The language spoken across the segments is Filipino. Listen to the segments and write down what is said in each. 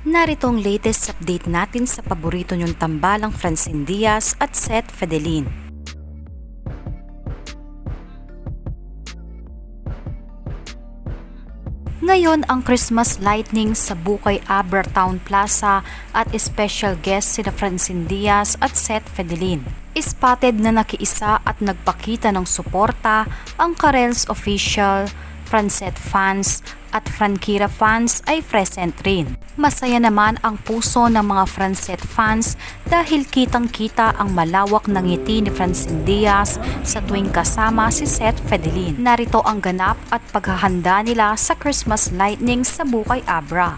Narito ang latest update natin sa paborito niyong tambalang Francine Diaz at Seth Fedelin. Ngayon ang Christmas lightning sa Bukay Abra Town Plaza at special guest sina Francine Diaz at Seth Fedelin. Spotted na nakiisa at nagpakita ng suporta ang Karels official, Francet fans at Frankira fans ay present rin. Masaya naman ang puso ng mga Francet fans dahil kitang-kita ang malawak na ngiti ni Francine Diaz sa tuwing kasama si Seth Fedelin. Narito ang ganap at paghahanda nila sa Christmas lightning sa Bukay Abra.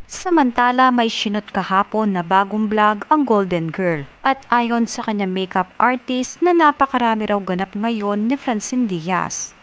Samantala may sinot kahapon na bagong vlog ang Golden Girl at ayon sa kanya makeup artist na napakarami raw ganap ngayon ni Francine Diaz.